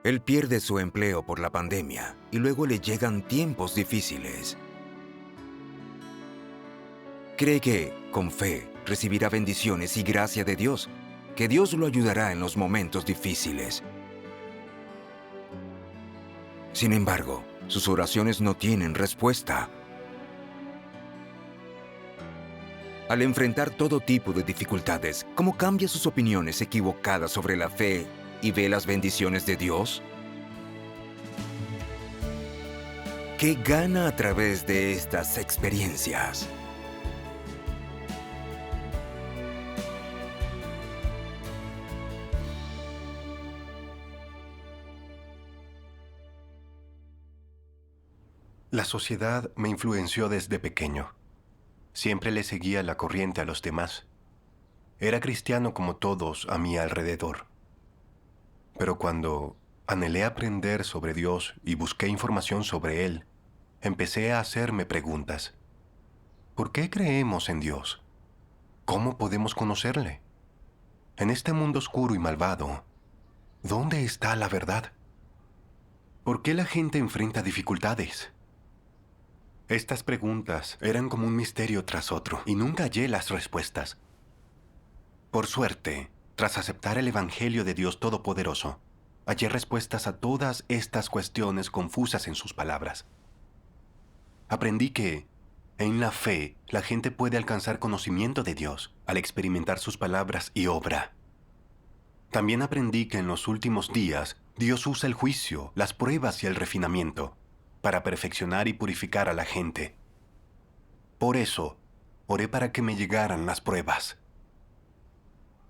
Él pierde su empleo por la pandemia y luego le llegan tiempos difíciles. Cree que, con fe, recibirá bendiciones y gracia de Dios, que Dios lo ayudará en los momentos difíciles. Sin embargo, sus oraciones no tienen respuesta. Al enfrentar todo tipo de dificultades, ¿cómo cambia sus opiniones equivocadas sobre la fe y ve las bendiciones de Dios? ¿Qué gana a través de estas experiencias? La sociedad me influenció desde pequeño. Siempre le seguía la corriente a los demás. Era cristiano como todos a mi alrededor. Pero cuando anhelé aprender sobre Dios y busqué información sobre Él, empecé a hacerme preguntas. ¿Por qué creemos en Dios? ¿Cómo podemos conocerle? En este mundo oscuro y malvado, ¿dónde está la verdad? ¿Por qué la gente enfrenta dificultades? Estas preguntas eran como un misterio tras otro y nunca hallé las respuestas. Por suerte, tras aceptar el Evangelio de Dios Todopoderoso, hallé respuestas a todas estas cuestiones confusas en sus palabras. Aprendí que, en la fe, la gente puede alcanzar conocimiento de Dios al experimentar sus palabras y obra. También aprendí que en los últimos días, Dios usa el juicio, las pruebas y el refinamiento para perfeccionar y purificar a la gente. Por eso, oré para que me llegaran las pruebas.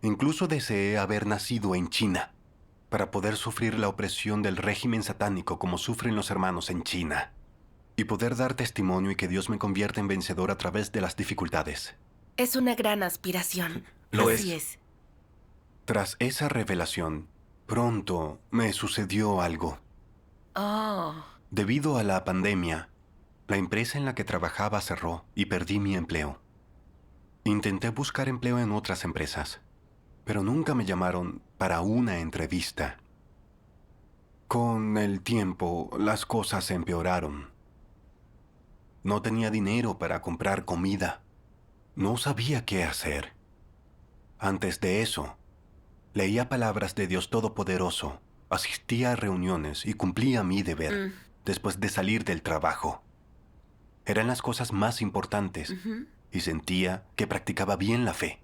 Incluso deseé haber nacido en China, para poder sufrir la opresión del régimen satánico como sufren los hermanos en China, y poder dar testimonio y que Dios me convierta en vencedor a través de las dificultades. Es una gran aspiración. Lo Así es. es. Tras esa revelación, pronto me sucedió algo. Oh. Debido a la pandemia, la empresa en la que trabajaba cerró y perdí mi empleo. Intenté buscar empleo en otras empresas, pero nunca me llamaron para una entrevista. Con el tiempo, las cosas empeoraron. No tenía dinero para comprar comida. No sabía qué hacer. Antes de eso, leía palabras de Dios Todopoderoso, asistía a reuniones y cumplía mi deber después de salir del trabajo. Eran las cosas más importantes y sentía que practicaba bien la fe.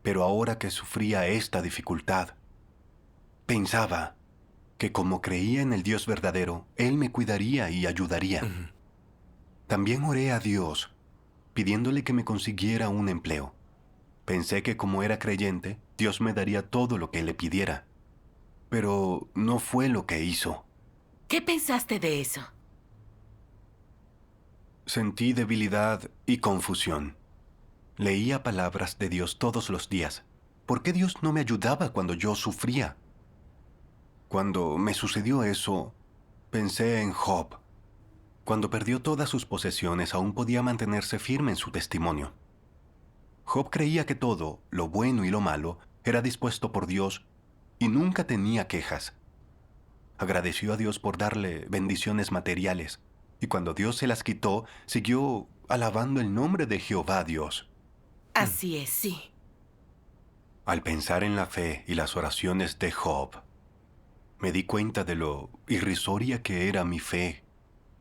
Pero ahora que sufría esta dificultad, pensaba que como creía en el Dios verdadero, Él me cuidaría y ayudaría. También oré a Dios, pidiéndole que me consiguiera un empleo. Pensé que como era creyente, Dios me daría todo lo que le pidiera. Pero no fue lo que hizo. ¿Qué pensaste de eso? Sentí debilidad y confusión. Leía palabras de Dios todos los días. ¿Por qué Dios no me ayudaba cuando yo sufría? Cuando me sucedió eso, pensé en Job. Cuando perdió todas sus posesiones, aún podía mantenerse firme en su testimonio. Job creía que todo, lo bueno y lo malo, era dispuesto por Dios y nunca tenía quejas. Agradeció a Dios por darle bendiciones materiales, y cuando Dios se las quitó, siguió alabando el nombre de Jehová Dios. Así es, sí. Al pensar en la fe y las oraciones de Job, me di cuenta de lo irrisoria que era mi fe,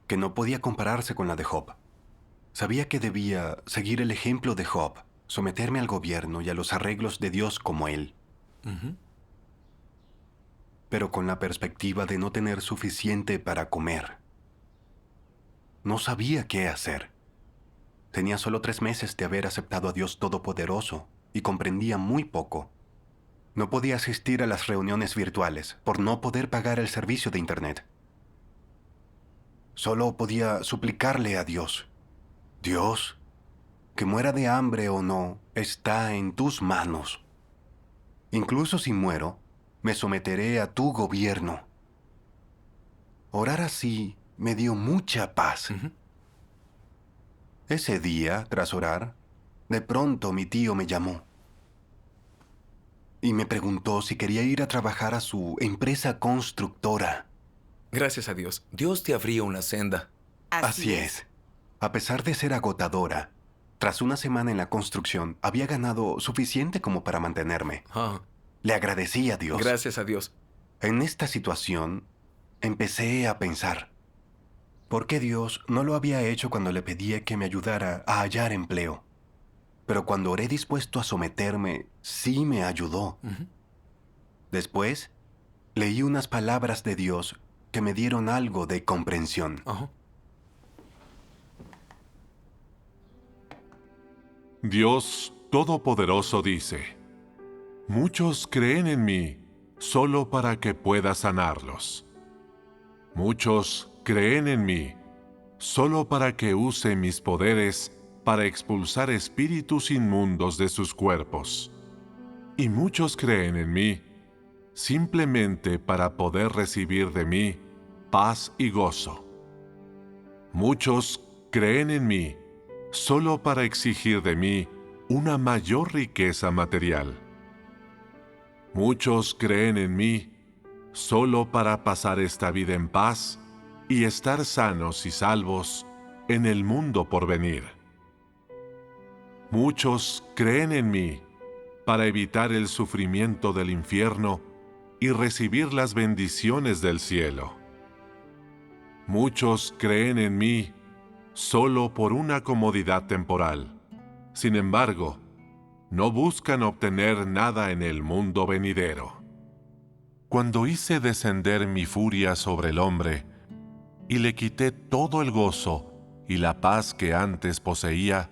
que no podía compararse con la de Job. Sabía que debía seguir el ejemplo de Job, someterme al gobierno y a los arreglos de Dios como él. Pero con la perspectiva de no tener suficiente para comer. No sabía qué hacer. Tenía solo 3 meses de haber aceptado a Dios Todopoderoso y comprendía muy poco. No podía asistir a las reuniones virtuales por no poder pagar el servicio de Internet. Solo podía suplicarle a Dios. Dios, que muera de hambre o no, está en tus manos. Incluso si muero, me someteré a tu gobierno. Orar así me dio mucha paz. Ese día, tras orar, de pronto mi tío me llamó. y me preguntó si quería ir a trabajar a su empresa constructora. Gracias a Dios. Dios te abría una senda. Así es. A pesar de ser agotadora, tras una semana en la construcción, había ganado suficiente como para mantenerme. Ah, Le agradecí a Dios. gracias a Dios. En esta situación, empecé a pensar, ¿por qué Dios no lo había hecho cuando le pedía que me ayudara a hallar empleo? Pero cuando oré dispuesto a someterme, sí me ayudó. Después, leí unas palabras de Dios que me dieron algo de comprensión. Ajá. Dios Todopoderoso dice: muchos creen en mí solo para que pueda sanarlos. Muchos creen en mí solo para que use mis poderes para expulsar espíritus inmundos de sus cuerpos. Y muchos creen en mí simplemente para poder recibir de mí paz y gozo. Muchos creen en mí solo para exigir de mí una mayor riqueza material. Muchos creen en mí solo para pasar esta vida en paz y estar sanos y salvos en el mundo por venir. Muchos creen en mí para evitar el sufrimiento del infierno y recibir las bendiciones del cielo. Muchos creen en mí solo por una comodidad temporal. Sin embargo, no buscan obtener nada en el mundo venidero. Cuando hice descender mi furia sobre el hombre y le quité todo el gozo y la paz que antes poseía,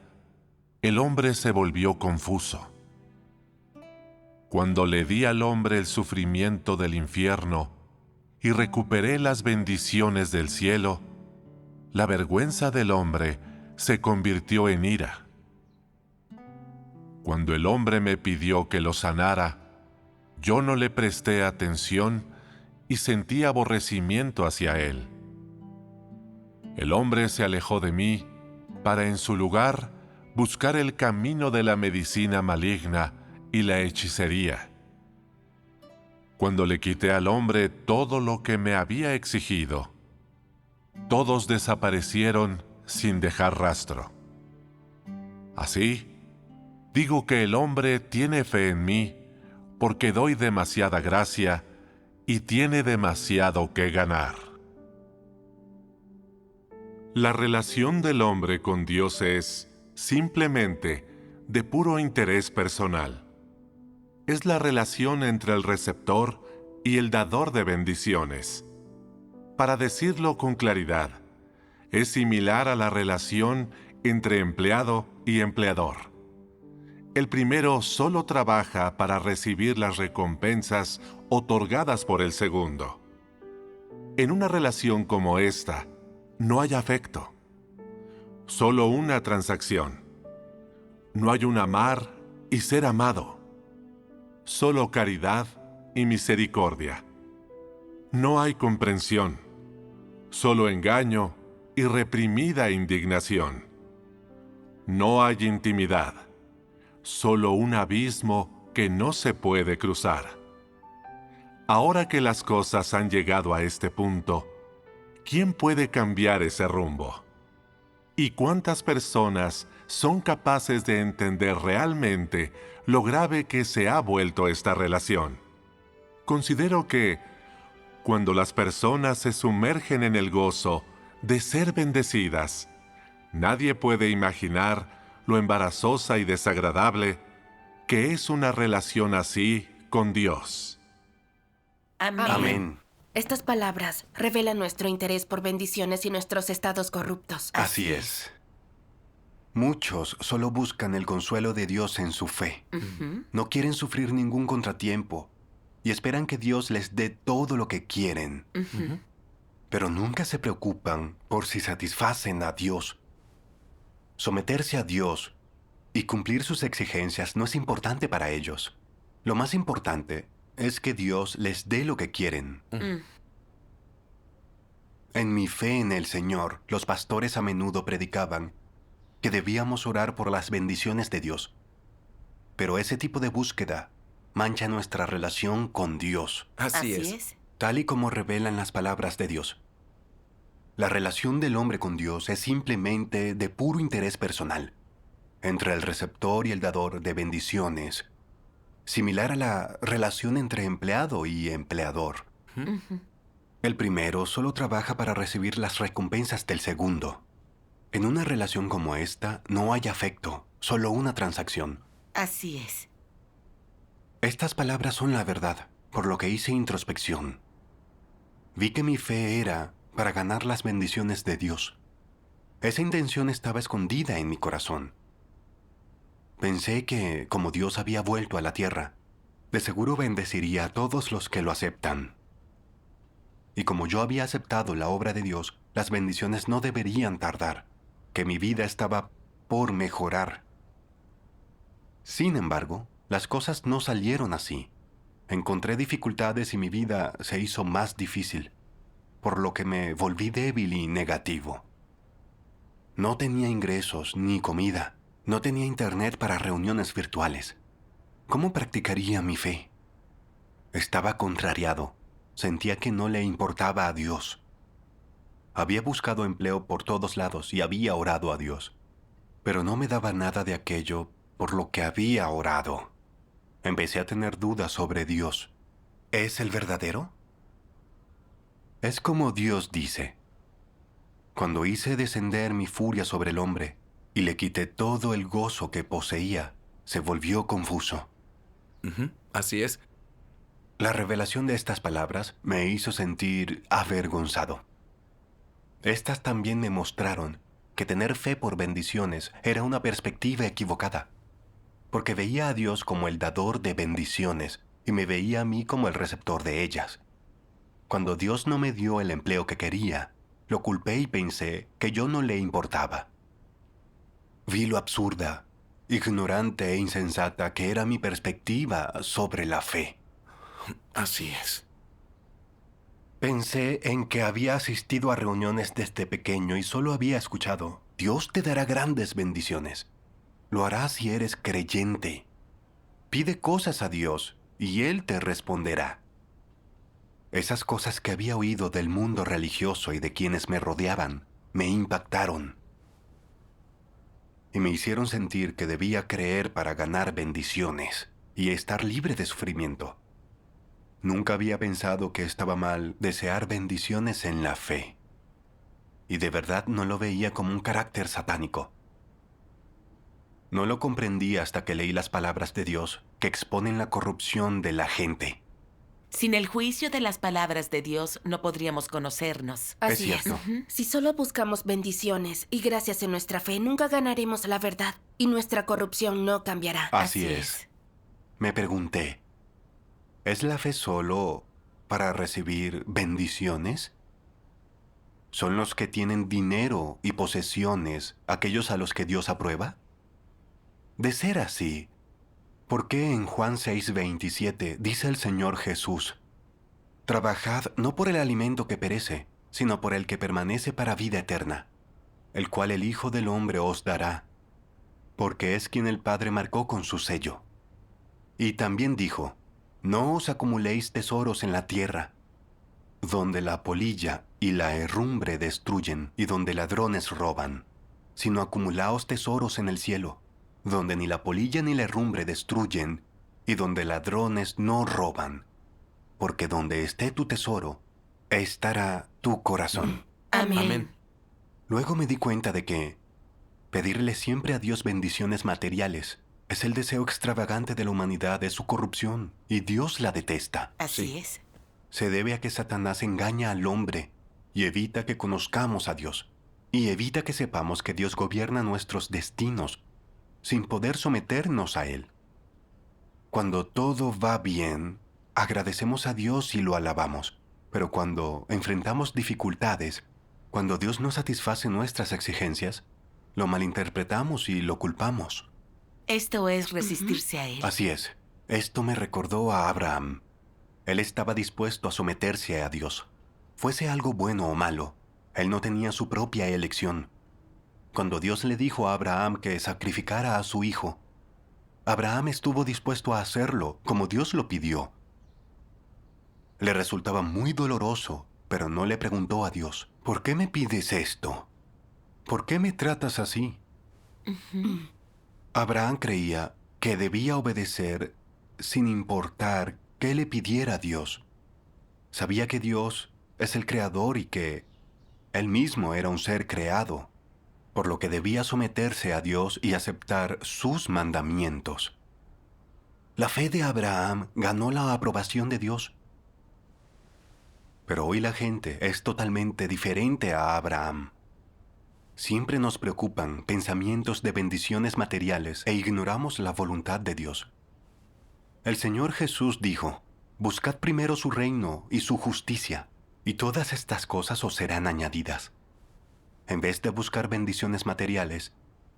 el hombre se volvió confuso. Cuando le di al hombre el sufrimiento del infierno y recuperé las bendiciones del cielo, la vergüenza del hombre se convirtió en ira. Cuando el hombre me pidió que lo sanara, yo no le presté atención y sentí aborrecimiento hacia él. El hombre se alejó de mí para en su lugar buscar el camino de la medicina maligna y la hechicería. Cuando le quité al hombre todo lo que me había exigido, todos desaparecieron sin dejar rastro. Así, digo que el hombre tiene fe en mí porque doy demasiada gracia y tiene demasiado que ganar. La relación del hombre con Dios es, simplemente, de puro interés personal. Es la relación entre el receptor y el dador de bendiciones. Para decirlo con claridad, es similar a la relación entre empleado y empleador. El primero solo trabaja para recibir las recompensas otorgadas por el segundo. En una relación como esta, no hay afecto, solo una transacción. No hay un amar y ser amado, solo caridad y misericordia. No hay comprensión, solo engaño y reprimida indignación. No hay intimidad, solo un abismo que no se puede cruzar. Ahora que las cosas han llegado a este punto, ¿quién puede cambiar ese rumbo? ¿Y cuántas personas son capaces de entender realmente lo grave que se ha vuelto esta relación? Considero que, cuando las personas se sumergen en el gozo de ser bendecidas, nadie puede imaginar lo embarazosa y desagradable que es una relación así con Dios. Amén. Amén. Estas palabras revelan nuestro interés por bendiciones y nuestros estados corruptos. Así es. Muchos solo buscan el consuelo de Dios en su fe. No quieren sufrir ningún contratiempo y esperan que Dios les dé todo lo que quieren. Pero nunca se preocupan por si satisfacen a Dios. Someterse a Dios y cumplir sus exigencias no es importante para ellos. Lo más importante es que Dios les dé lo que quieren. En mi fe en el Señor, los pastores a menudo predicaban que debíamos orar por las bendiciones de Dios. Pero ese tipo de búsqueda mancha nuestra relación con Dios, Así es. tal y como revelan las palabras de Dios. La relación del hombre con Dios es simplemente de puro interés personal, entre el receptor y el dador de bendiciones, similar a la relación entre empleado y empleador. El primero solo trabaja para recibir las recompensas del segundo. En una relación como esta no hay afecto, solo una transacción. Así es. Estas palabras son la verdad, por lo que hice introspección. Vi que mi fe era para ganar las bendiciones de Dios. Esa intención estaba escondida en mi corazón. Pensé que, como Dios había vuelto a la tierra, de seguro bendeciría a todos los que lo aceptan. Y como yo había aceptado la obra de Dios, las bendiciones no deberían tardar, que mi vida estaba por mejorar. Sin embargo, las cosas no salieron así. Encontré dificultades y mi vida se hizo más difícil, por lo que me volví débil y negativo. No tenía ingresos ni comida. No tenía internet para reuniones virtuales. ¿Cómo practicaría mi fe? Estaba contrariado. Sentía que no le importaba a Dios. Había buscado empleo por todos lados y había orado a Dios, pero no me daba nada de aquello por lo que había orado. Empecé a tener dudas sobre Dios. ¿Es el verdadero? Es como Dios dice: cuando hice descender mi furia sobre el hombre y le quité todo el gozo que poseía, se volvió confuso. Así es. La revelación de estas palabras me hizo sentir avergonzado. Estas también me mostraron que tener fe por bendiciones era una perspectiva equivocada, porque veía a Dios como el dador de bendiciones y me veía a mí como el receptor de ellas. Cuando Dios no me dio el empleo que quería, lo culpé y pensé que yo no le importaba. Vi lo absurda, ignorante e insensata que era mi perspectiva sobre la fe. Así es. Pensé en que había asistido a reuniones desde pequeño y solo había escuchado: Dios te dará grandes bendiciones. Lo hará si eres creyente. Pide cosas a Dios y Él te responderá. Esas cosas que había oído del mundo religioso y de quienes me rodeaban me impactaron y me hicieron sentir que debía creer para ganar bendiciones y estar libre de sufrimiento. Nunca había pensado que estaba mal desear bendiciones en la fe, y de verdad no lo veía como un carácter satánico. No lo comprendí hasta que leí las palabras de Dios que exponen la corrupción de la gente. Sin el juicio de las palabras de Dios no podríamos conocernos. Así Es cierto. Si solo buscamos bendiciones y gracias en nuestra fe, nunca ganaremos la verdad y nuestra corrupción no cambiará. Así es. Me pregunté, ¿es la fe solo para recibir bendiciones? ¿Son los que tienen dinero y posesiones aquellos a los que Dios aprueba? De ser así, ¿por qué en Juan 6:27 dice el Señor Jesús: trabajad no por el alimento que perece, sino por el que permanece para vida eterna, el cual el Hijo del Hombre os dará, porque es quien el Padre marcó con su sello? Y también dijo: no os acumuléis tesoros en la tierra, donde la polilla y la herrumbre destruyen y donde ladrones roban, sino acumulaos tesoros en el cielo, donde ni la polilla ni la herrumbre destruyen y donde ladrones no roban, porque donde esté tu tesoro, estará tu corazón. Amén. Luego me di cuenta de que pedirle siempre a Dios bendiciones materiales es el deseo extravagante de la humanidad, de su corrupción, y Dios la detesta. Así es. Se debe a que Satanás engaña al hombre y evita que conozcamos a Dios, y evita que sepamos que Dios gobierna nuestros destinos sin poder someternos a Él. Cuando todo va bien, agradecemos a Dios y lo alabamos, pero cuando enfrentamos dificultades, cuando Dios no satisface nuestras exigencias, lo malinterpretamos y lo culpamos. Esto es resistirse a Él. Así es. Esto me recordó a Abraham. Él estaba dispuesto a someterse a Dios. Fuese algo bueno o malo, él no tenía su propia elección. Cuando Dios le dijo a Abraham que sacrificara a su hijo, Abraham estuvo dispuesto a hacerlo como Dios lo pidió. Le resultaba muy doloroso, pero no le preguntó a Dios, ¿por qué me pides esto? ¿Por qué me tratas así? Abraham creía que debía obedecer sin importar qué le pidiera a Dios. Sabía que Dios es el creador y que él mismo era un ser creado, por lo que debía someterse a Dios y aceptar sus mandamientos. La fe de Abraham ganó la aprobación de Dios. Pero hoy la gente es totalmente diferente a Abraham. Siempre nos preocupan pensamientos de bendiciones materiales e ignoramos la voluntad de Dios. El Señor Jesús dijo, «Buscad primero su reino y su justicia, y todas estas cosas os serán añadidas». En vez de buscar bendiciones materiales,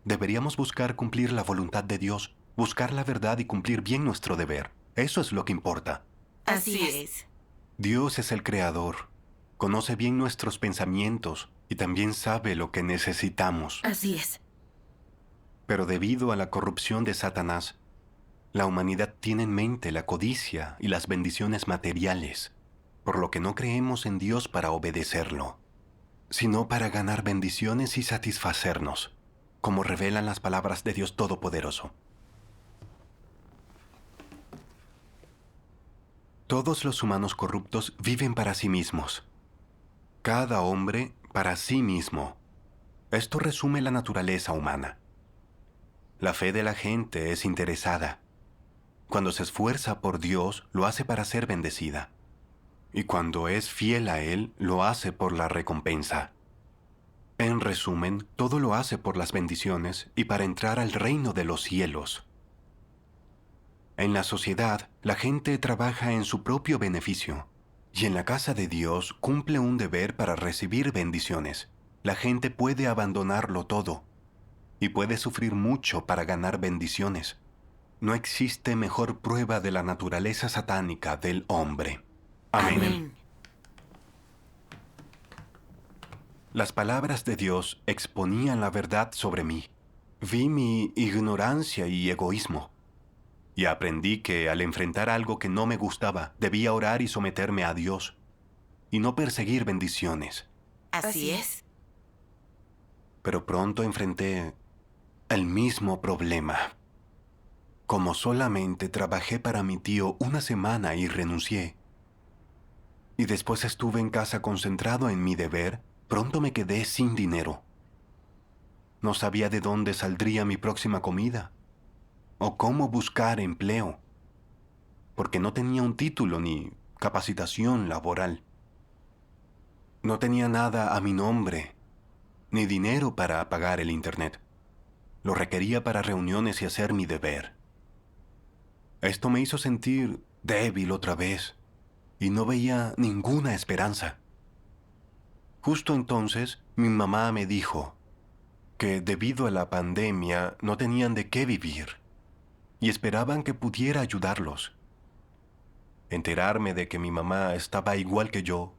deberíamos buscar cumplir la voluntad de Dios, buscar la verdad y cumplir bien nuestro deber. Eso es lo que importa. Así es. Dios es el Creador, conoce bien nuestros pensamientos y también sabe lo que necesitamos. Así es. Pero debido a la corrupción de Satanás, la humanidad tiene en mente la codicia y las bendiciones materiales, por lo que no creemos en Dios para obedecerlo, sino para ganar bendiciones y satisfacernos, como revelan las palabras de Dios Todopoderoso. Todos los humanos corruptos viven para sí mismos. Cada hombre para sí mismo. Esto resume la naturaleza humana. La fe de la gente es interesada. Cuando se esfuerza por Dios, lo hace para ser bendecida. Y cuando es fiel a Él, lo hace por la recompensa. En resumen, todo lo hace por las bendiciones y para entrar al reino de los cielos. En la sociedad, la gente trabaja en su propio beneficio, y en la casa de Dios cumple un deber para recibir bendiciones. La gente puede abandonarlo todo, y puede sufrir mucho para ganar bendiciones. No existe mejor prueba de la naturaleza satánica del hombre. Amén. Amén. Las palabras de Dios exponían la verdad sobre mí. Vi mi ignorancia y egoísmo. Y aprendí que al enfrentar algo que no me gustaba, debía orar y someterme a Dios, y no perseguir bendiciones. Así es. Pero pronto enfrenté el mismo problema. Como solamente trabajé para mi tío una semana y renuncié, y después estuve en casa concentrado en mi deber, pronto me quedé sin dinero. No sabía de dónde saldría mi próxima comida, o cómo buscar empleo, porque no tenía un título ni capacitación laboral. No tenía nada a mi nombre, ni dinero para pagar el internet. Lo requería para reuniones y hacer mi deber. Esto me hizo sentir débil otra vez, y no veía ninguna esperanza. Justo entonces, mi mamá me dijo que debido a la pandemia no tenían de qué vivir, y esperaban que pudiera ayudarlos. Enterarme de que mi mamá estaba igual que yo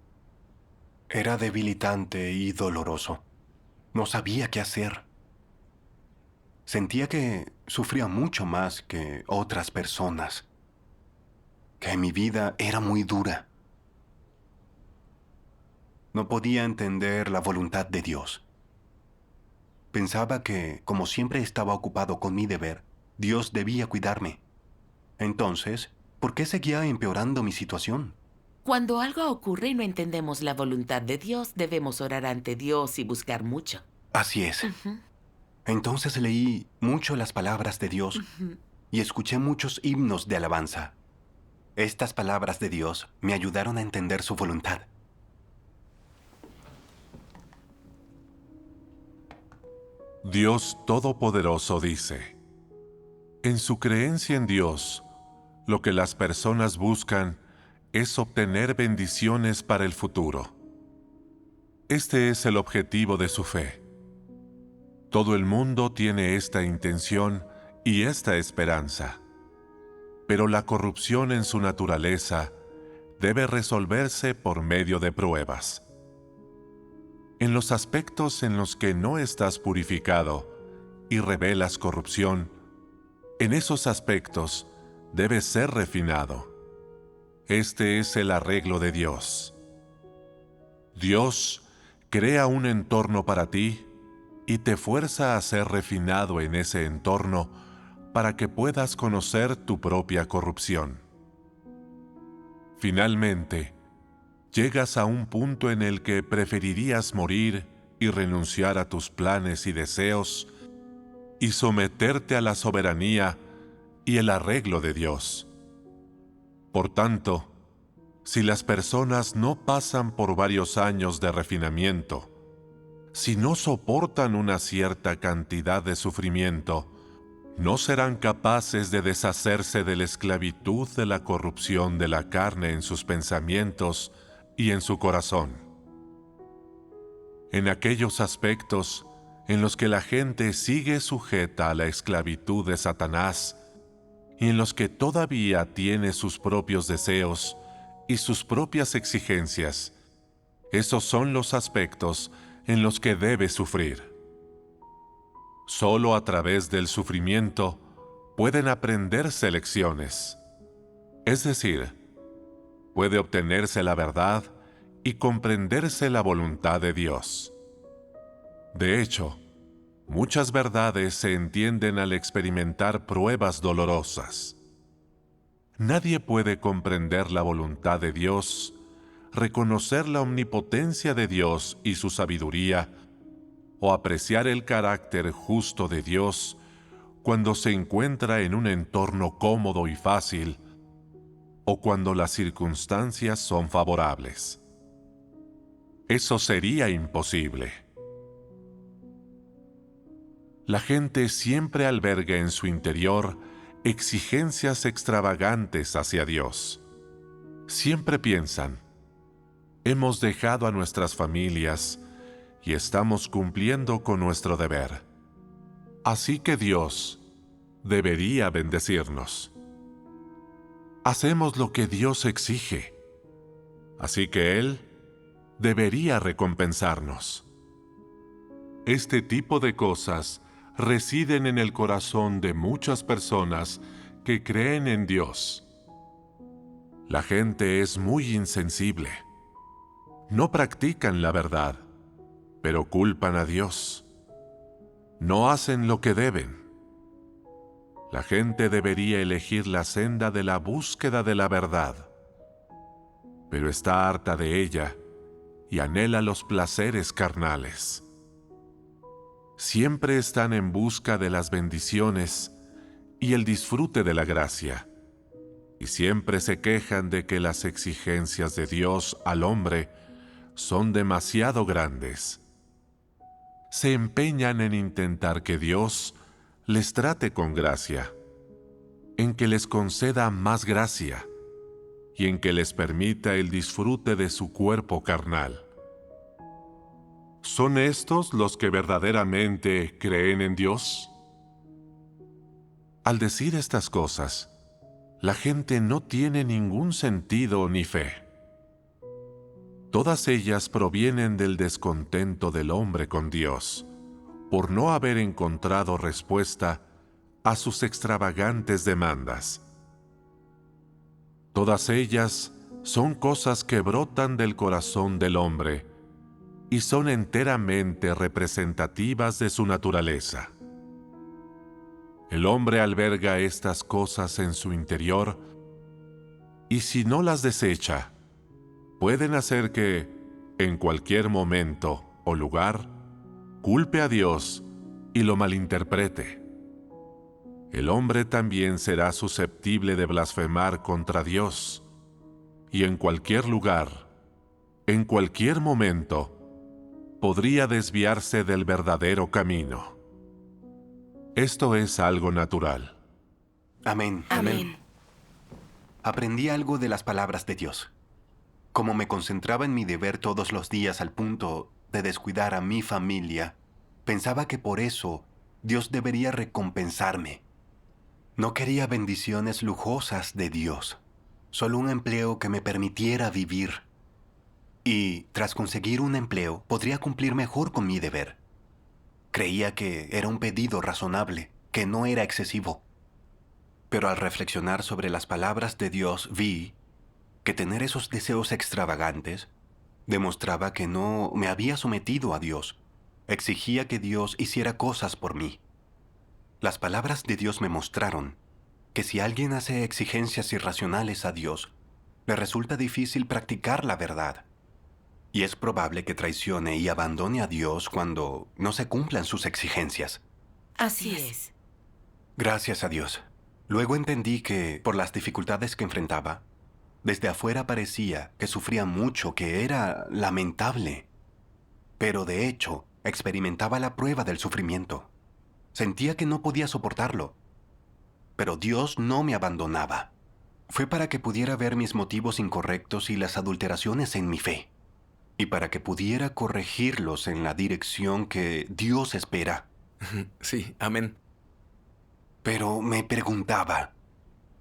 era debilitante y doloroso. No sabía qué hacer. Sentía que sufría mucho más que otras personas, que mi vida era muy dura. No podía entender la voluntad de Dios. Pensaba que, como siempre estaba ocupado con mi deber, Dios debía cuidarme. Entonces, ¿por qué seguía empeorando mi situación? Cuando algo ocurre y no entendemos la voluntad de Dios, debemos orar ante Dios y buscar mucho. Así es. Entonces leí mucho las palabras de Dios y escuché muchos himnos de alabanza. Estas palabras de Dios me ayudaron a entender su voluntad. Dios Todopoderoso dice: en su creencia en Dios, lo que las personas buscan es obtener bendiciones para el futuro. Este es el objetivo de su fe. Todo el mundo tiene esta intención y esta esperanza, pero la corrupción en su naturaleza debe resolverse por medio de pruebas. En los aspectos en los que no estás purificado y revelas corrupción, En esos aspectos debes ser refinado. Este es el arreglo de Dios. Dios crea un entorno para ti y te fuerza a ser refinado en ese entorno para que puedas conocer tu propia corrupción. Finalmente, llegas a un punto en el que preferirías morir y renunciar a tus planes y deseos y someterte a la soberanía y el arreglo de Dios. Por tanto, si las personas no pasan por varios años de refinamiento, si no soportan una cierta cantidad de sufrimiento, no serán capaces de deshacerse de la esclavitud de la corrupción de la carne en sus pensamientos y en su corazón. En aquellos aspectos en los que la gente sigue sujeta a la esclavitud de Satanás y en los que todavía tiene sus propios deseos y sus propias exigencias, esos son los aspectos en los que debe sufrir. Solo a través del sufrimiento pueden aprenderse lecciones. Es decir, puede obtenerse la verdad y comprenderse la voluntad de Dios. De hecho, muchas verdades se entienden al experimentar pruebas dolorosas. Nadie puede comprender la voluntad de Dios, reconocer la omnipotencia de Dios y su sabiduría, o apreciar el carácter justo de Dios cuando se encuentra en un entorno cómodo y fácil, o cuando las circunstancias son favorables. Eso sería imposible. La gente siempre alberga en su interior exigencias extravagantes hacia Dios. Siempre piensan, hemos dejado a nuestras familias y estamos cumpliendo con nuestro deber. Así que Dios debería bendecirnos. Hacemos lo que Dios exige. Así que Él debería recompensarnos. Este tipo de cosas residen en el corazón de muchas personas que creen en Dios. La gente es muy insensible. No practican la verdad, pero culpan a Dios. No hacen lo que deben. La gente debería elegir la senda de la búsqueda de la verdad, pero está harta de ella y anhela los placeres carnales. Siempre están en busca de las bendiciones y el disfrute de la gracia, y siempre se quejan de que las exigencias de Dios al hombre son demasiado grandes. Se empeñan en intentar que Dios les trate con gracia, en que les conceda más gracia y en que les permita el disfrute de su cuerpo carnal. ¿Son estos los que verdaderamente creen en Dios? Al decir estas cosas, la gente no tiene ningún sentido ni fe. Todas ellas provienen del descontento del hombre con Dios, por no haber encontrado respuesta a sus extravagantes demandas. Todas ellas son cosas que brotan del corazón del hombre y son enteramente representativas de su naturaleza. El hombre alberga estas cosas en su interior y si no las desecha, pueden hacer que, en cualquier momento o lugar, culpe a Dios y lo malinterprete. El hombre también será susceptible de blasfemar contra Dios, y en cualquier lugar, en cualquier momento, podría desviarse del verdadero camino. Esto es algo natural. Amén. Amén. Aprendí algo de las palabras de Dios. Como me concentraba en mi deber todos los días al punto de descuidar a mi familia, pensaba que por eso Dios debería recompensarme. No quería bendiciones lujosas de Dios, solo un empleo que me permitiera vivir. Y tras conseguir un empleo, podría cumplir mejor con mi deber. Creía que era un pedido razonable, que no era excesivo. Pero al reflexionar sobre las palabras de Dios vi que tener esos deseos extravagantes demostraba que no me había sometido a Dios. Exigía que Dios hiciera cosas por mí. Las palabras de Dios me mostraron que si alguien hace exigencias irracionales a Dios, le resulta difícil practicar la verdad. Y es probable que traicione y abandone a Dios cuando no se cumplan sus exigencias. Así es. Gracias a Dios. Luego entendí que, por las dificultades que enfrentaba, desde afuera parecía que sufría mucho, que era lamentable. Pero de hecho, experimentaba la prueba del sufrimiento. Sentía que no podía soportarlo. Pero Dios no me abandonaba. Fue para que pudiera ver mis motivos incorrectos y las adulteraciones en mi fe. Y para que pudiera corregirlos en la dirección que Dios espera. Sí, amén. Pero me preguntaba,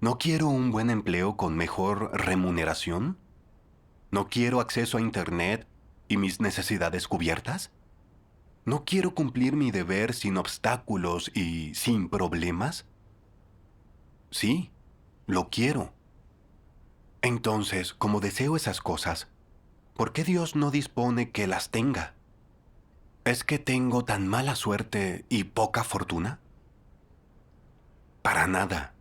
¿no quiero un buen empleo con mejor remuneración? ¿No quiero acceso a Internet y mis necesidades cubiertas? ¿No quiero cumplir mi deber sin obstáculos y sin problemas? Sí, lo quiero. Entonces, como deseo esas cosas, ¿por qué Dios no dispone que las tenga? ¿Es que tengo tan mala suerte y poca fortuna? Para nada.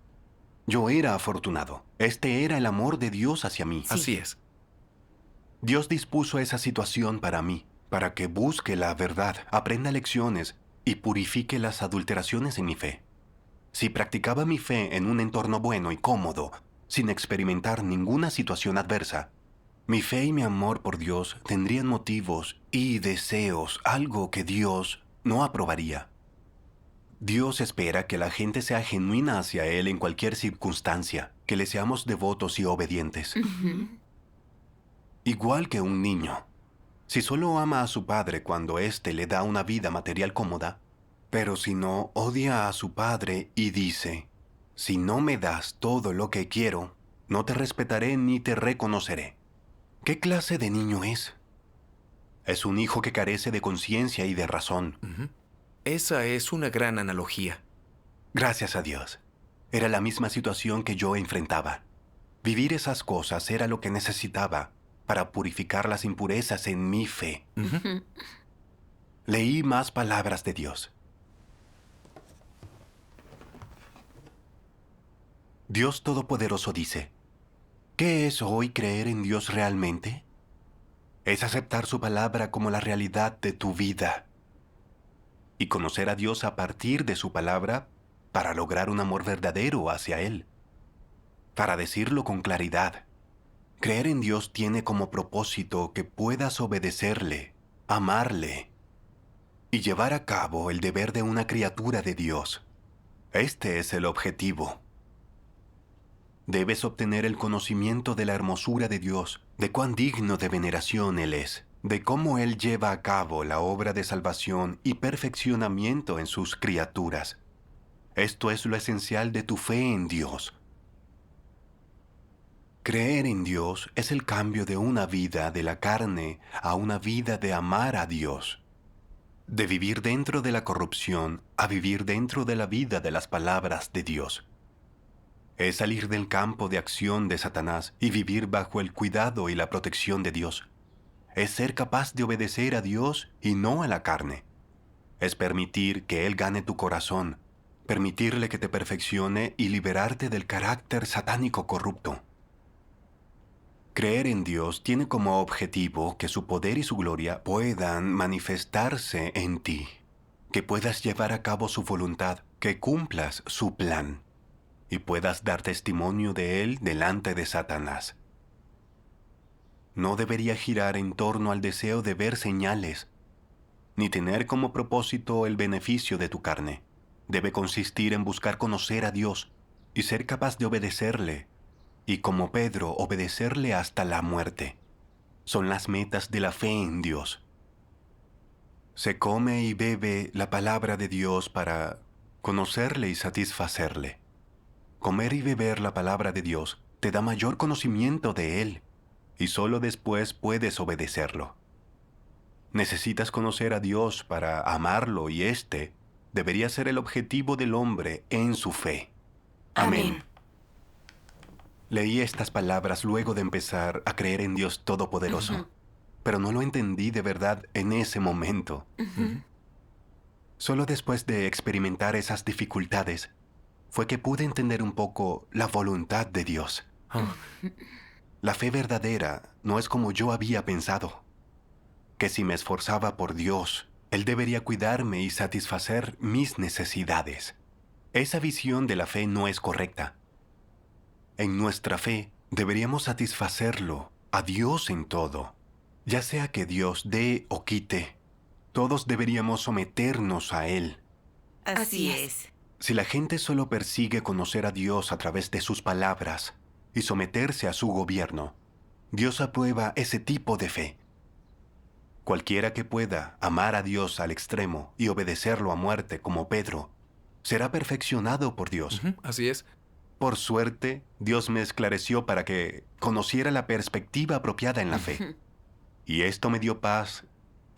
Yo era afortunado. Este era el amor de Dios hacia mí. Sí. Así es. Dios dispuso esa situación para mí, para que busque la verdad, aprenda lecciones y purifique las adulteraciones en mi fe. Si practicaba mi fe en un entorno bueno y cómodo, sin experimentar ninguna situación adversa, mi fe y mi amor por Dios tendrían motivos y deseos, algo que Dios no aprobaría. Dios espera que la gente sea genuina hacia Él en cualquier circunstancia, que le seamos devotos y obedientes. Igual que un niño. Si solo ama a su padre cuando éste le da una vida material cómoda, pero si no, odia a su padre y dice, si no me das todo lo que quiero, no te respetaré ni te reconoceré. ¿Qué clase de niño es? Es un hijo que carece de conciencia y de razón. Esa es una gran analogía. Gracias a Dios. Era la misma situación que yo enfrentaba. Vivir esas cosas era lo que necesitaba para purificar las impurezas en mi fe. Leí más palabras de Dios. Dios Todopoderoso dice, ¿qué es hoy creer en Dios realmente? Es aceptar su palabra como la realidad de tu vida y conocer a Dios a partir de su palabra para lograr un amor verdadero hacia Él. Para decirlo con claridad, creer en Dios tiene como propósito que puedas obedecerle, amarle y llevar a cabo el deber de una criatura de Dios. Este es el objetivo. Debes obtener el conocimiento de la hermosura de Dios, de cuán digno de veneración Él es, de cómo Él lleva a cabo la obra de salvación y perfeccionamiento en sus criaturas. Esto es lo esencial de tu fe en Dios. Creer en Dios es el cambio de una vida de la carne a una vida de amar a Dios, de vivir dentro de la corrupción a vivir dentro de la vida de las palabras de Dios. Es salir del campo de acción de Satanás y vivir bajo el cuidado y la protección de Dios. Es ser capaz de obedecer a Dios y no a la carne. Es permitir que Él gane tu corazón, permitirle que te perfeccione y liberarte del carácter satánico corrupto. Creer en Dios tiene como objetivo que su poder y su gloria puedan manifestarse en ti, que puedas llevar a cabo su voluntad, que cumplas su plan y puedas dar testimonio de Él delante de Satanás. No debería girar en torno al deseo de ver señales, ni tener como propósito el beneficio de tu carne. Debe consistir en buscar conocer a Dios y ser capaz de obedecerle, y como Pedro, obedecerle hasta la muerte. Son las metas de la fe en Dios. Se come y bebe la palabra de Dios para conocerle y satisfacerle. Comer y beber la palabra de Dios te da mayor conocimiento de Él, y solo después puedes obedecerlo. Necesitas conocer a Dios para amarlo y este debería ser el objetivo del hombre en su fe. Amén. Leí estas palabras luego de empezar a creer en Dios Todopoderoso, pero no lo entendí de verdad en ese momento. Solo después de experimentar esas dificultades fue que pude entender un poco la voluntad de Dios. La fe verdadera no es como yo había pensado, que si me esforzaba por Dios, Él debería cuidarme y satisfacer mis necesidades. Esa visión de la fe no es correcta. En nuestra fe deberíamos satisfacerlo a Dios en todo. Ya sea que Dios dé o quite, todos deberíamos someternos a Él. Así es. Si la gente solo persigue conocer a Dios a través de sus palabras y someterse a su gobierno, Dios aprueba ese tipo de fe. Cualquiera que pueda amar a Dios al extremo y obedecerlo a muerte como Pedro, será perfeccionado por Dios. Así es. Por suerte, Dios me esclareció para que conociera la perspectiva apropiada en la fe. Y esto me dio paz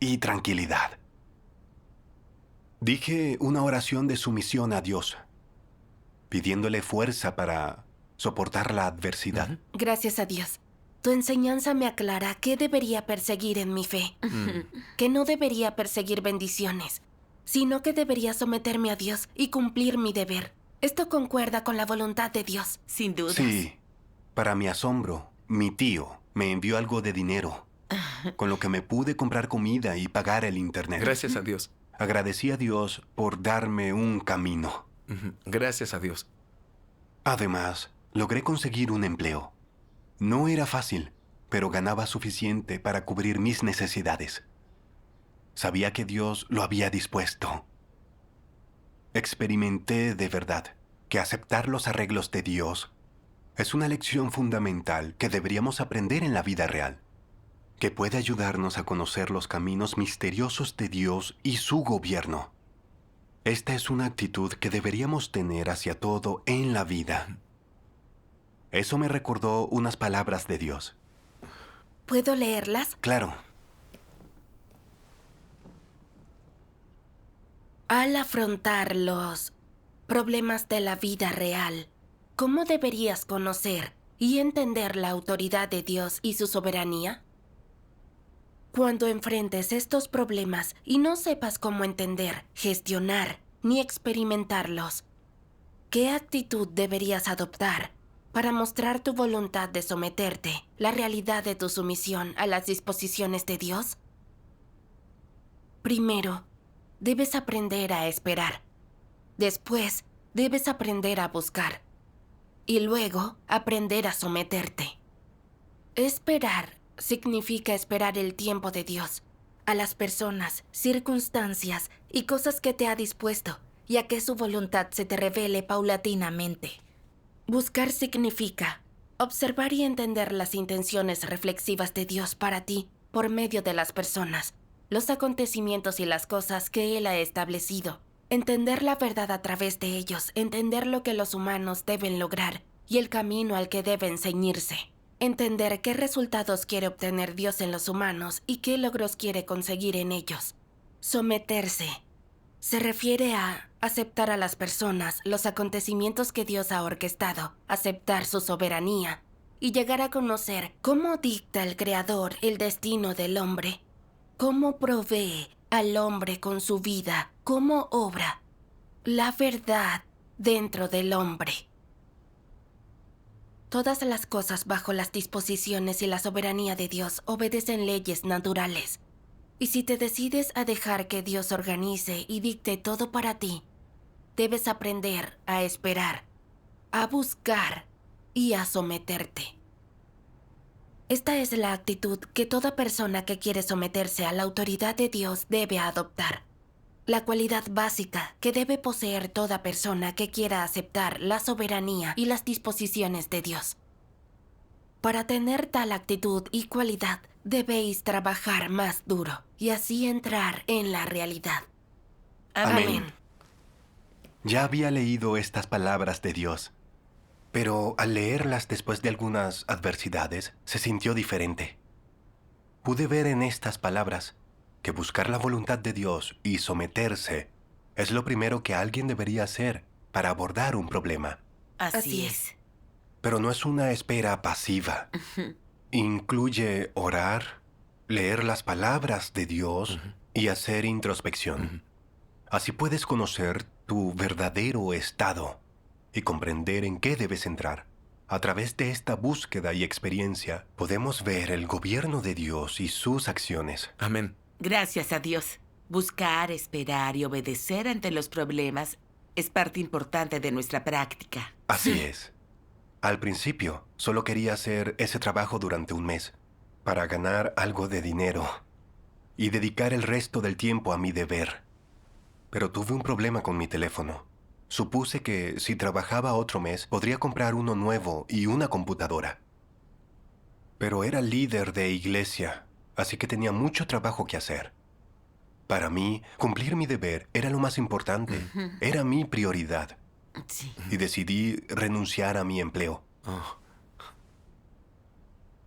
y tranquilidad. Dije una oración de sumisión a Dios, pidiéndole fuerza para soportar la adversidad. Gracias a Dios. Tu enseñanza me aclara qué debería perseguir en mi fe. Que no debería perseguir bendiciones, sino que debería someterme a Dios y cumplir mi deber. Esto concuerda con la voluntad de Dios. Sin dudas. Sí, para mi asombro, mi tío me envió algo de dinero, con lo que me pude comprar comida y pagar el internet. Gracias a Dios. Agradecí a Dios por darme un camino. Gracias a Dios. Además, logré conseguir un empleo. No era fácil, pero ganaba suficiente para cubrir mis necesidades. Sabía que Dios lo había dispuesto. Experimenté de verdad que aceptar los arreglos de Dios es una lección fundamental que deberíamos aprender en la vida real, que puede ayudarnos a conocer los caminos misteriosos de Dios y su gobierno. Esta es una actitud que deberíamos tener hacia todo en la vida. Eso me recordó unas palabras de Dios. ¿Puedo leerlas? Claro. Al afrontar los problemas de la vida real, ¿cómo deberías conocer y entender la autoridad de Dios y su soberanía? Cuando enfrentes estos problemas y no sepas cómo entender, gestionar ni experimentarlos, ¿qué actitud deberías adoptar para mostrar tu voluntad de someterte, la realidad de tu sumisión a las disposiciones de Dios? Primero, debes aprender a esperar. Después, debes aprender a buscar. Y luego, aprender a someterte. Esperar significa esperar el tiempo de Dios, a las personas, circunstancias y cosas que te ha dispuesto, y a que su voluntad se te revele paulatinamente. Buscar significa observar y entender las intenciones reflexivas de Dios para ti por medio de las personas, los acontecimientos y las cosas que Él ha establecido. Entender la verdad a través de ellos, entender lo que los humanos deben lograr y el camino al que deben ceñirse. Entender qué resultados quiere obtener Dios en los humanos y qué logros quiere conseguir en ellos. Someterse se refiere a aceptar a las personas, los acontecimientos que Dios ha orquestado, aceptar su soberanía y llegar a conocer cómo dicta el Creador el destino del hombre, cómo provee al hombre con su vida, cómo obra la verdad dentro del hombre. Todas las cosas bajo las disposiciones y la soberanía de Dios obedecen leyes naturales. Y si te decides a dejar que Dios organice y dicte todo para ti, debes aprender a esperar, a buscar y a someterte. Esta es la actitud que toda persona que quiere someterse a la autoridad de Dios debe adoptar. La cualidad básica que debe poseer toda persona que quiera aceptar la soberanía y las disposiciones de Dios. Para tener tal actitud y cualidad, debéis trabajar más duro y así entrar en la realidad. Amén. Ya había leído estas palabras de Dios, pero al leerlas después de algunas adversidades, se sintió diferente. Pude ver en estas palabras que buscar la voluntad de Dios y someterse es lo primero que alguien debería hacer para abordar un problema. Así es. Pero no es una espera pasiva. Incluye orar, leer las palabras de Dios y hacer introspección. Así puedes conocer tu verdadero estado y comprender en qué debes entrar. A través de esta búsqueda y experiencia, podemos ver el gobierno de Dios y sus acciones. Amén. Gracias a Dios. Buscar, esperar y obedecer ante los problemas es parte importante de nuestra práctica. Así es. Al principio, solo quería hacer ese trabajo durante un mes, para ganar algo de dinero y dedicar el resto del tiempo a mi deber. Pero tuve un problema con mi teléfono. Supuse que si trabajaba otro mes, podría comprar uno nuevo y una computadora. Pero era líder de iglesia, así que tenía mucho trabajo que hacer. Para mí, cumplir mi deber era lo más importante. Era mi prioridad. Sí. Y decidí renunciar a mi empleo. Oh,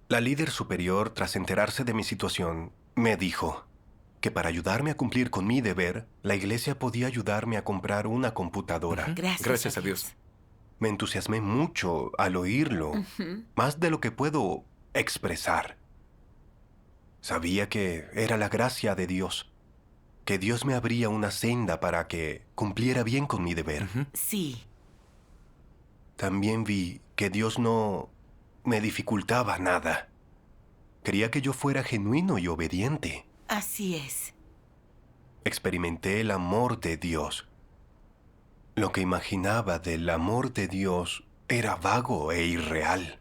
La líder superior, tras enterarse de mi situación, me dijo que para ayudarme a cumplir con mi deber, la iglesia podía ayudarme a comprar una computadora. Gracias a Dios. Me entusiasmé mucho al oírlo, más de lo que puedo expresar. Sabía que era la gracia de Dios, que Dios me abría una senda para que cumpliera bien con mi deber. Sí. También vi que Dios no me dificultaba nada. Quería que yo fuera genuino y obediente. Así es. Experimenté el amor de Dios. Lo que imaginaba del amor de Dios era vago e irreal.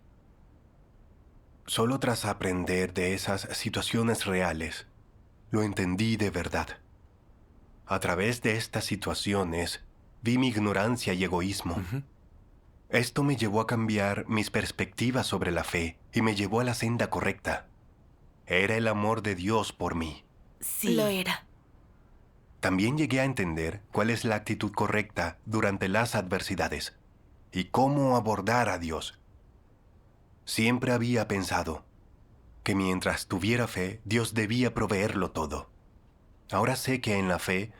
Solo tras aprender de esas situaciones reales, lo entendí de verdad. A través de estas situaciones, vi mi ignorancia y egoísmo. Esto me llevó a cambiar mis perspectivas sobre la fe y me llevó a la senda correcta. Era el amor de Dios por mí. Sí. Lo era. También llegué a entender cuál es la actitud correcta durante las adversidades y cómo abordar a Dios. Siempre había pensado que mientras tuviera fe, Dios debía proveerlo todo. Ahora sé que en la fe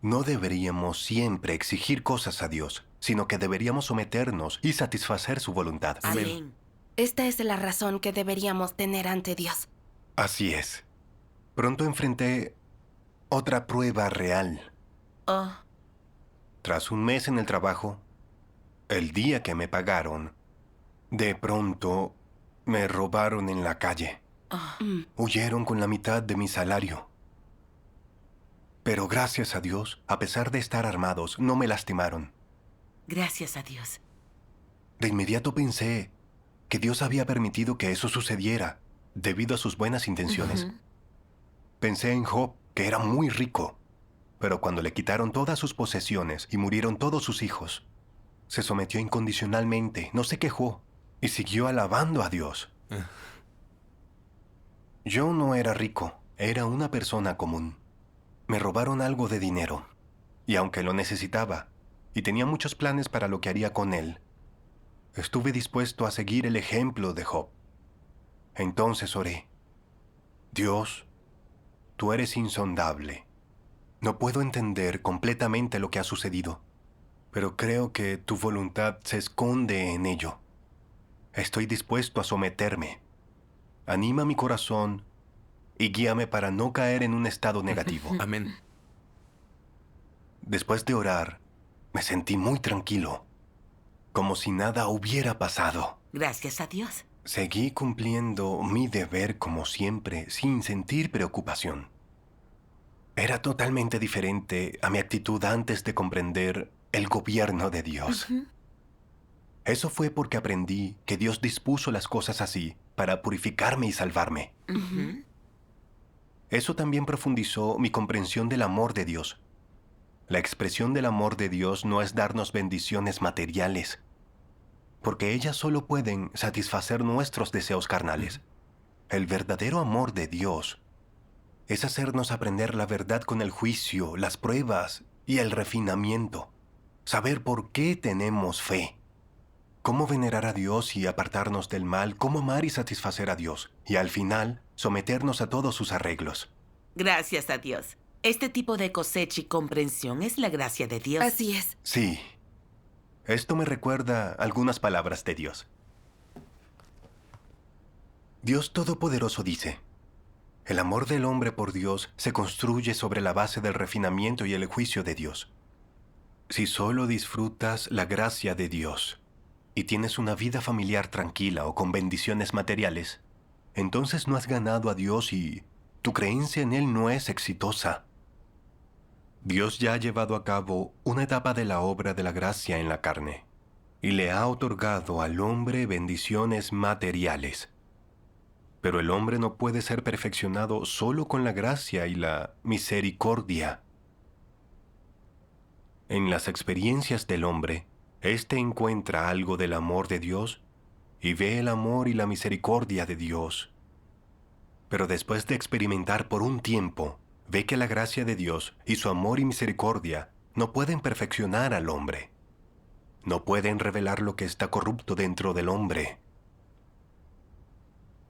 no deberíamos siempre exigir cosas a Dios, sino que deberíamos someternos y satisfacer su voluntad. Amén. Esta es la razón que deberíamos tener ante Dios. Así es. Pronto enfrenté otra prueba real. Oh, Tras un mes en el trabajo, el día que me pagaron, de pronto me robaron en la calle. Huyeron con la mitad de mi salario. Pero gracias a Dios, a pesar de estar armados, no me lastimaron. gracias a Dios. De inmediato pensé que Dios había permitido que eso sucediera debido a sus buenas intenciones. Pensé en Job, que era muy rico, pero cuando le quitaron todas sus posesiones y murieron todos sus hijos, se sometió incondicionalmente, no se quejó y siguió alabando a Dios. Yo no era rico, era una persona común. Me robaron algo de dinero, y aunque lo necesitaba, y tenía muchos planes para lo que haría con él, estuve dispuesto a seguir el ejemplo de Job. Entonces oré: Dios, tú eres insondable. No puedo entender completamente lo que ha sucedido, pero creo que tu voluntad se esconde en ello. Estoy dispuesto a someterme. Anima mi corazón y guíame para no caer en un estado negativo. Amén. Después de orar, me sentí muy tranquilo, como si nada hubiera pasado. Gracias a Dios. Seguí cumpliendo mi deber como siempre, sin sentir preocupación. Era totalmente diferente a mi actitud antes de comprender el gobierno de Dios. Eso fue porque aprendí que Dios dispuso las cosas así para purificarme y salvarme. Eso también profundizó mi comprensión del amor de Dios. La expresión del amor de Dios no es darnos bendiciones materiales, porque ellas solo pueden satisfacer nuestros deseos carnales. El verdadero amor de Dios es hacernos aprender la verdad con el juicio, las pruebas y el refinamiento. Saber por qué tenemos fe. Cómo venerar a Dios y apartarnos del mal, cómo amar y satisfacer a Dios. Y al final, someternos a todos sus arreglos. Gracias a Dios. Este tipo de cosecha y comprensión es la gracia de Dios. Así es. Sí. Esto me recuerda algunas palabras de Dios. Dios Todopoderoso dice: el amor del hombre por Dios se construye sobre la base del refinamiento y el juicio de Dios. Si solo disfrutas la gracia de Dios y tienes una vida familiar tranquila o con bendiciones materiales, entonces no has ganado a Dios y tu creencia en Él no es exitosa. Dios ya ha llevado a cabo una etapa de la obra de la gracia en la carne y le ha otorgado al hombre bendiciones materiales. Pero el hombre no puede ser perfeccionado solo con la gracia y la misericordia. En las experiencias del hombre, éste encuentra algo del amor de Dios y ve el amor y la misericordia de Dios. Pero después de experimentar por un tiempo, ve que la gracia de Dios y su amor y misericordia no pueden perfeccionar al hombre. No pueden revelar lo que está corrupto dentro del hombre.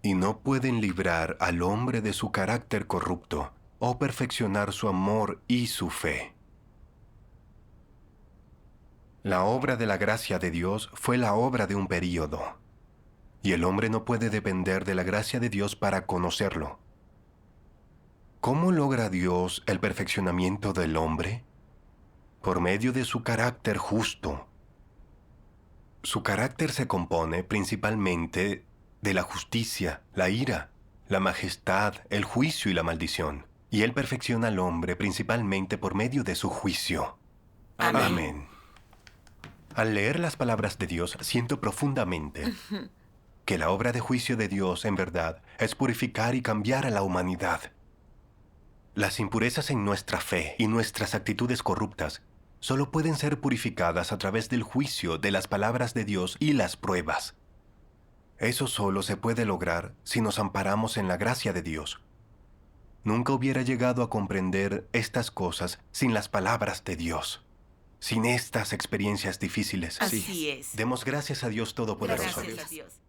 Y no pueden librar al hombre de su carácter corrupto o perfeccionar su amor y su fe. La obra de la gracia de Dios fue la obra de un período, y el hombre no puede depender de la gracia de Dios para conocerlo. ¿Cómo logra Dios el perfeccionamiento del hombre? Por medio de su carácter justo. Su carácter se compone principalmente de la justicia, la ira, la majestad, el juicio y la maldición. Y Él perfecciona al hombre principalmente por medio de su juicio. Amén. Amén. Al leer las palabras de Dios, siento profundamente que la obra de juicio de Dios, en verdad, es purificar y cambiar a la humanidad. Las impurezas en nuestra fe y nuestras actitudes corruptas solo pueden ser purificadas a través del juicio de las palabras de Dios y las pruebas. Eso solo se puede lograr si nos amparamos en la gracia de Dios. Nunca hubiera llegado a comprender estas cosas sin las palabras de Dios, sin estas experiencias difíciles. Así es. Demos gracias a Dios Todopoderoso. Gracias a Dios.